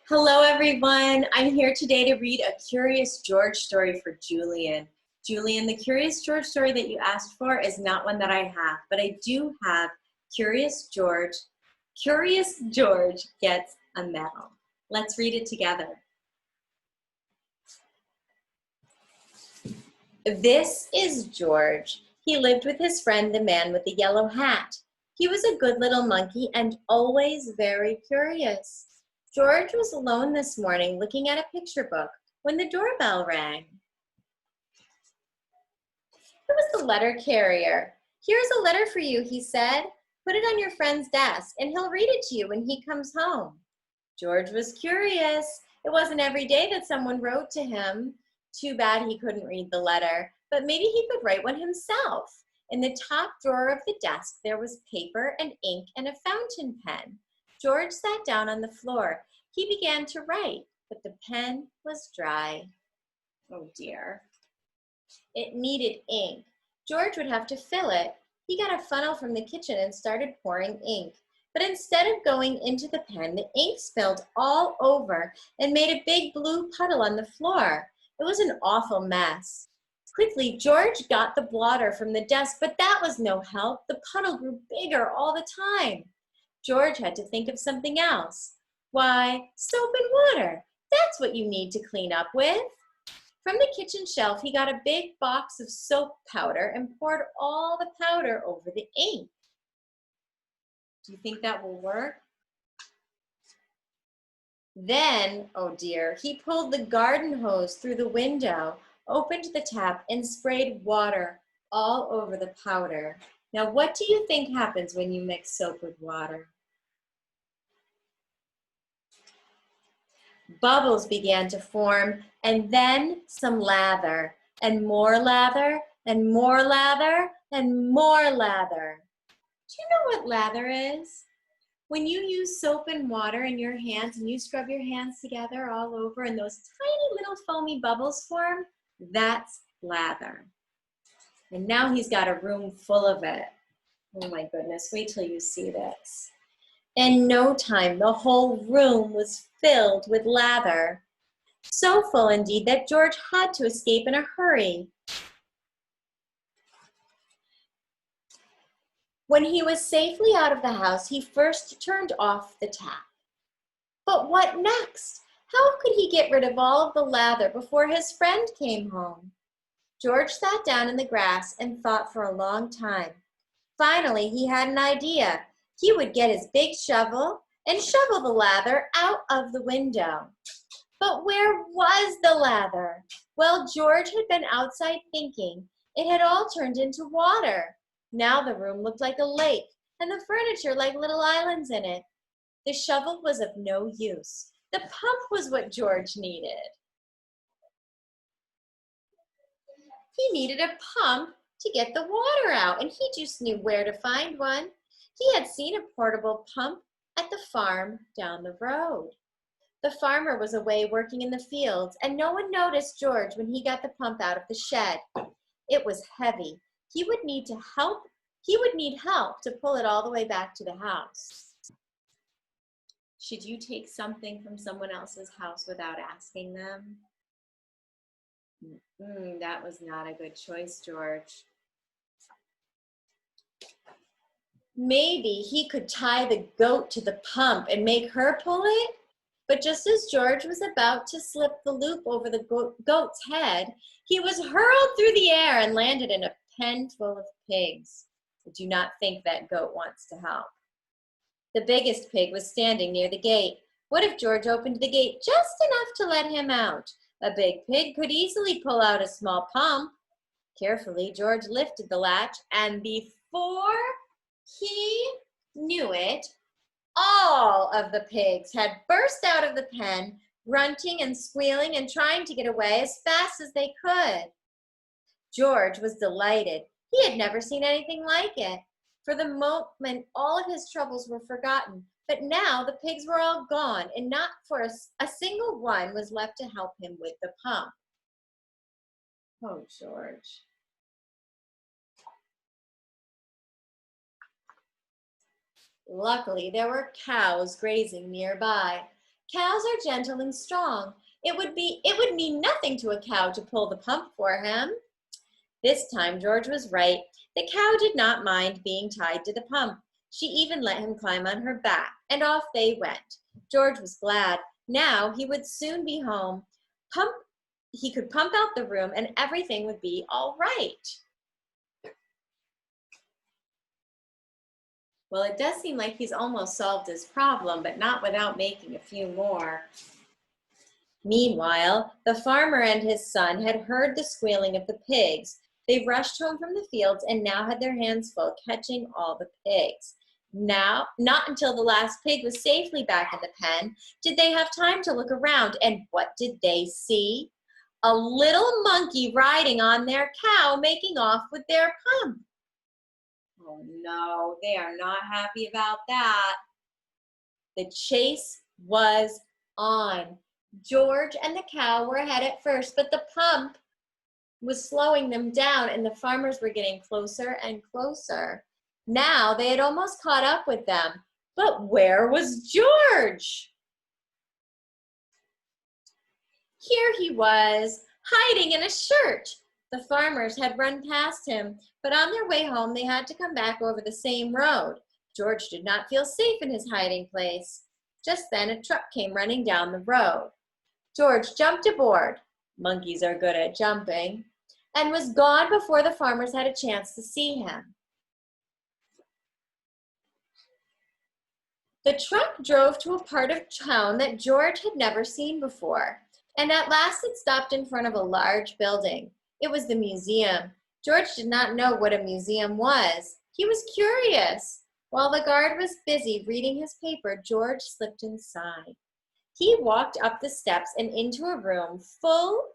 Hello, everyone. I'm here today to read a Curious George story for Julian. Julian, the Curious George story that you asked for is not one that I have, but I do have Curious George. Curious George Gets a Medal. Let's read it together. This is George. He lived with his friend, the man with the yellow hat. He was a good little monkey and always very curious. George was alone this morning looking at a picture book when the doorbell rang. It was the letter carrier. "Here's a letter for you," he said. "Put it on your friend's desk and he'll read it to you when he comes home." George was curious. It wasn't every day that someone wrote to him. Too bad he couldn't read the letter, but maybe he could write one himself. In the top drawer of the desk, there was paper and ink and a fountain pen. George sat down on the floor. He began to write, but the pen was dry. Oh dear. It needed ink. George would have to fill it. He got a funnel from the kitchen and started pouring ink. But instead of going into the pen, the ink spilled all over and made a big blue puddle on the floor. It was an awful mess. Quickly, George got the blotter from the desk, but that was no help. The puddle grew bigger all the time. George had to think of something else. Why, soap and water. That's what you need to clean up with. From the kitchen shelf, he got a big box of soap powder and poured all the powder over the ink. Do you think that will work? Then, oh dear, he pulled the garden hose through the window, opened the tap, and sprayed water all over the powder. Now, what do you think happens when you mix soap with water? Bubbles began to form, and then some lather, and more lather, and more lather, and more lather. Do you know what lather is? When you use soap and water in your hands and you scrub your hands together all over and those tiny little foamy bubbles form, that's lather. And now he's got a room full of it. Oh my goodness, wait till you see this. In no time, the whole room was filled with lather. So full indeed that George had to escape in a hurry. When he was safely out of the house, he first turned off the tap. But what next? How could he get rid of all of the lather before his friend came home? George sat down in the grass and thought for a long time. Finally, he had an idea. He would get his big shovel and shovel the lather out of the window. But where was the lather? Well, George had been outside thinking. It had all turned into water. Now the room looked like a lake, and the furniture like little islands in it. The shovel was of no use. The pump was what George needed. He needed a pump to get the water out, and he just knew where to find one. He had seen a portable pump at the farm down the road. The farmer was away working in the fields, and no one noticed George when he got the pump out of the shed. It was heavy. He would need help to pull it all the way back to the house. Should you take something from someone else's house without asking them? That was not a good choice, George. Maybe he could tie the goat to the pump and make her pull it? But just as George was about to slip the loop over the goat's head, he was hurled through the air and landed in a pen full of pigs. I do not think that goat wants to help. The biggest pig was standing near the gate. What if George opened the gate just enough to let him out? A big pig could easily pull out a small pump. Carefully, George lifted the latch, and before he knew it, all of the pigs had burst out of the pen, grunting and squealing and trying to get away as fast as they could. George was delighted. He had never seen anything like it. For the moment, all of his troubles were forgotten. But now the pigs were all gone, and not for a single one was left to help him with the pump. Oh, George. Luckily, there were cows grazing nearby. Cows are gentle and strong. It would mean nothing to a cow to pull the pump for him. This time George was right. The cow did not mind being tied to the pump. She even let him climb on her back, and off they went. George was glad. Now he would soon be home. He could pump out the room and everything would be all right. Well, it does seem like he's almost solved his problem, but not without making a few more. Meanwhile, the farmer and his son had heard the squealing of the pigs. They rushed home from the fields and now had their hands full catching all the pigs. Now, not until the last pig was safely back in the pen did they have time to look around. And what did they see? A little monkey riding on their cow, making off with their pump. Oh no, they are not happy about that. The chase was on. George and the cow were ahead at first, but the pump was slowing them down and the farmers were getting closer and closer. Now they had almost caught up with them. But where was George? Here he was, hiding in a shirt. The farmers had run past him, but on their way home they had to come back over the same road. George did not feel safe in his hiding place. Just then a truck came running down the road. George jumped aboard, monkeys are good at jumping, and was gone before the farmers had a chance to see him. The truck drove to a part of town that George had never seen before, and at last it stopped in front of a large building. It was the museum. George did not know what a museum was. He was curious. While the guard was busy reading his paper, George slipped inside. He walked up the steps and into a room full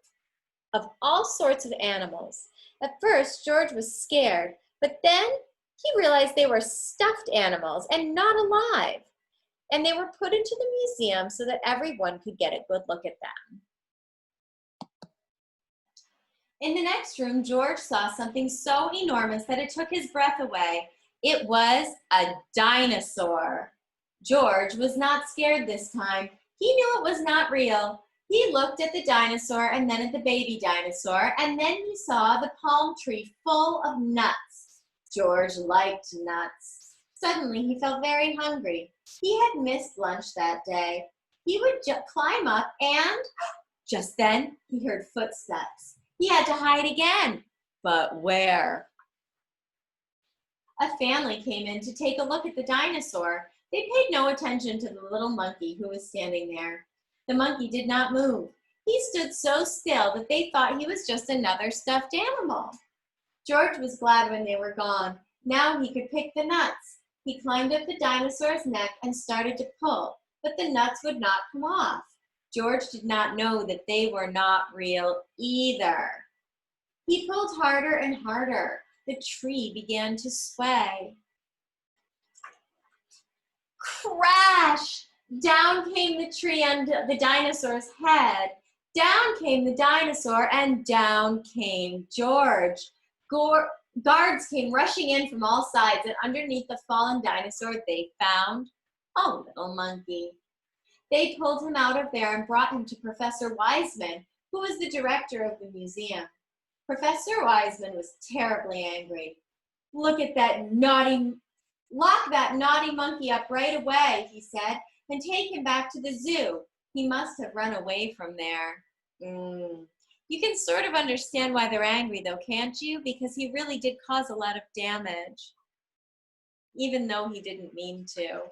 of all sorts of animals. At first, George was scared, but then he realized they were stuffed animals and not alive. And they were put into the museum so that everyone could get a good look at them. In the next room, George saw something so enormous that it took his breath away. It was a dinosaur. George was not scared this time. He knew it was not real. He looked at the dinosaur and then at the baby dinosaur, and then he saw the palm tree full of nuts. George liked nuts. Suddenly, he felt very hungry. He had missed lunch that day. He would climb up and just then he heard footsteps. He had to hide again. But where? A family came in to take a look at the dinosaur. They paid no attention to the little monkey who was standing there. The monkey did not move. He stood so still that they thought he was just another stuffed animal. George was glad when they were gone. Now he could pick the nuts. He climbed up the dinosaur's neck and started to pull, but the nuts would not come off. George did not know that they were not real either. He pulled harder and harder. The tree began to sway. Crash! Down came the tree on the dinosaur's head. Down came the dinosaur, and down came George. Guards came rushing in from all sides, and underneath the fallen dinosaur, they found a little monkey. They pulled him out of there and brought him to Professor Wiseman, who was the director of the museum. Professor Wiseman was terribly angry. Lock that naughty monkey up right away, he said, and take him back to the zoo. He must have run away from there. You can sort of understand why they're angry though, can't you? Because he really did cause a lot of damage, even though he didn't mean to.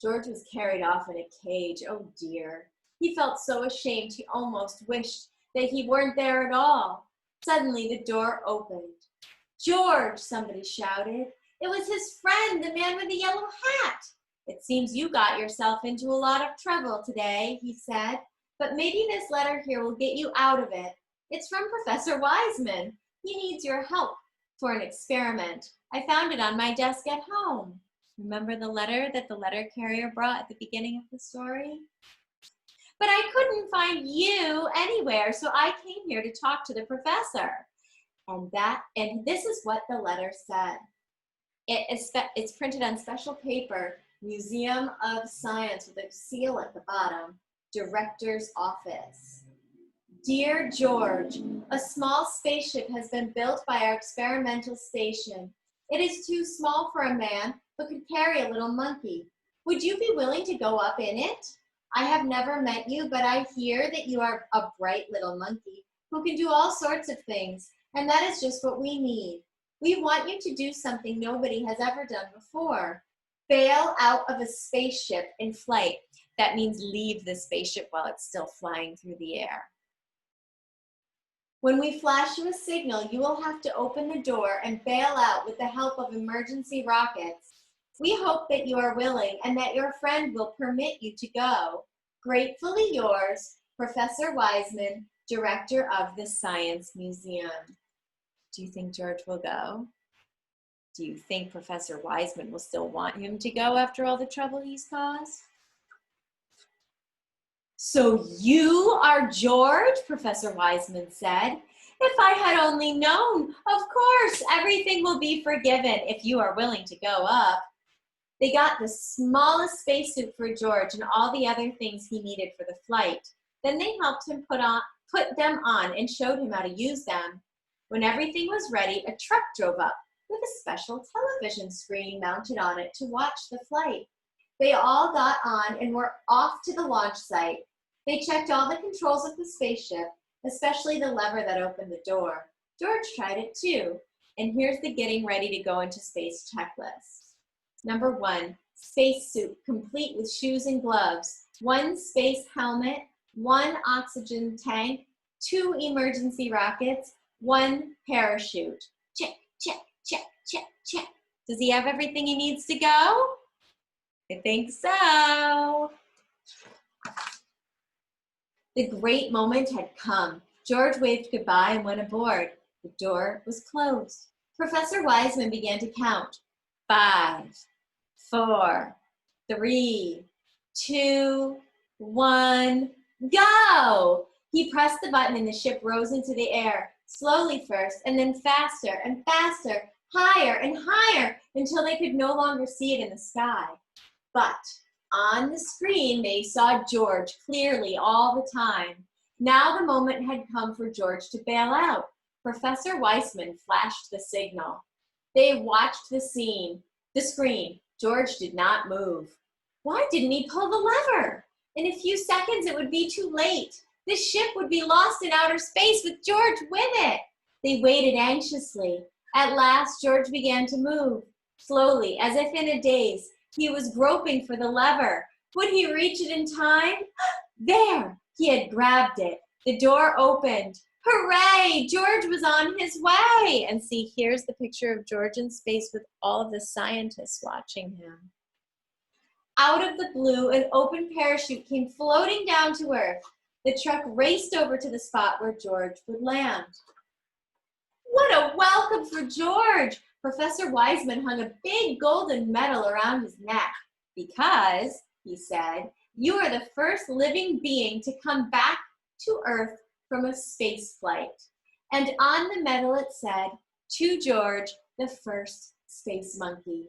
George was carried off in a cage. Oh dear. He felt so ashamed he almost wished that he weren't there at all. Suddenly the door opened. George, somebody shouted. It was his friend, the man with the yellow hat. It seems you got yourself into a lot of trouble today, he said, but maybe this letter here will get you out of it. It's from Professor Wiseman. He needs your help for an experiment. I found it on my desk at home. Remember the letter that the letter carrier brought at the beginning of the story? But I couldn't find you anywhere, so I came here to talk to the professor. And this is what the letter said. It's printed on special paper Museum of Science with a seal at the bottom. Director's office. Dear George, a small spaceship has been built by our experimental station. It is too small for a man, but could carry a little monkey. Would you be willing to go up in it? I have never met you, but I hear that you are a bright little monkey who can do all sorts of things, and that is just what we need. We want you to do something nobody has ever done before. Bail out of a spaceship in flight. That means leave the spaceship while it's still flying through the air. When we flash you a signal, you will have to open the door and bail out with the help of emergency rockets. We hope that you are willing and that your friend will permit you to go. Gratefully yours, Professor Wiseman, Director of the Science Museum. Do you think George will go? Do you think Professor Wiseman will still want him to go after all the trouble he's caused? So you are George, Professor Wiseman said. If I had only known, of course, everything will be forgiven if you are willing to go up. They got the smallest spacesuit for George and all the other things he needed for the flight. Then they helped him put them on and showed him how to use them. When everything was ready, a truck drove up with a special television screen mounted on it to watch the flight. They all got on and were off to the launch site. They checked all the controls of the spaceship, especially the lever that opened the door. George tried it too. And here's the getting ready to go into space checklist. Number 1, spacesuit complete with shoes and gloves, 1 space helmet, 1 oxygen tank, 2 emergency rockets, 1 parachute. Check, check, check, check, check. Does he have everything he needs to go? I think so. The great moment had come. George waved goodbye and went aboard. The door was closed. Professor Wiseman began to count. 5, 4, 3, 2, 1, go! He pressed the button and the ship rose into the air, slowly first, and then faster and faster, higher and higher, until they could no longer see it in the sky. But on the screen, they saw George clearly all the time. Now the moment had come for George to bail out. Professor Wiseman flashed the signal. They watched the screen. George did not move. Why didn't he pull the lever? In a few seconds, it would be too late. The ship would be lost in outer space with George with it. They waited anxiously. At last, George began to move. Slowly, as if in a daze, he was groping for the lever. Would he reach it in time? There! He had grabbed it. The door opened. Hooray! George was on his way! And see, here's the picture of George in space with all of the scientists watching him. Out of the blue, an open parachute came floating down to Earth. The truck raced over to the spot where George would land. What a welcome for George! Professor Wiseman hung a big golden medal around his neck because, he said, you are the first living being to come back to Earth from a space flight. And on the medal it said, to George, the first space monkey.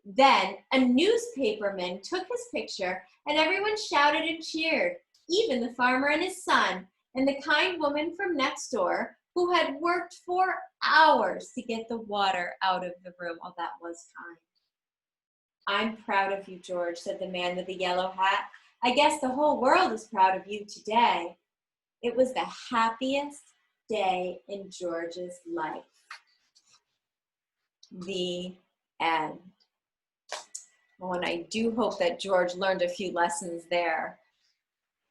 Then a newspaperman took his picture and everyone shouted and cheered, even the farmer and his son, and the kind woman from next door who had worked for hours to get the water out of the room. Oh, that was kind. I'm proud of you, George, said the man with the yellow hat. I guess the whole world is proud of you today. It was the happiest day in George's life. The end. Oh, and I do hope that George learned a few lessons there.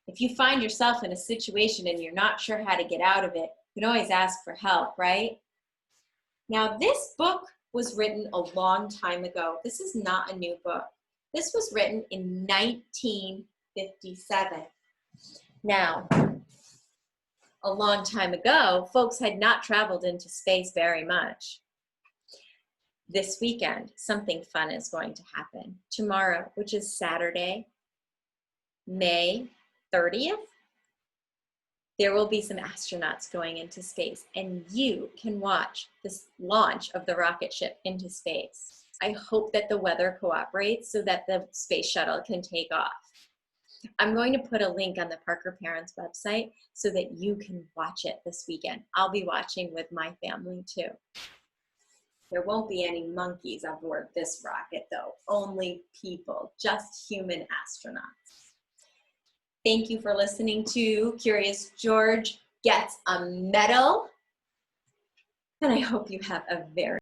If you find yourself in a situation and you're not sure how to get out of it, you can always ask for help, right? Now, this book was written a long time ago. This is not a new book. This was written in 1957. Now, a long time ago, folks had not traveled into space very much. This weekend, something fun is going to happen. Tomorrow, which is Saturday, May 30th, there will be some astronauts going into space, and you can watch this launch of the rocket ship into space. I hope that the weather cooperates so that the space shuttle can take off. I'm going to put a link on the Parker Parents website so that you can watch it this weekend. I'll be watching with my family too. There won't be any monkeys aboard this rocket though, only people, just human astronauts. Thank you for listening to Curious George Gets a Medal, and I hope you have a very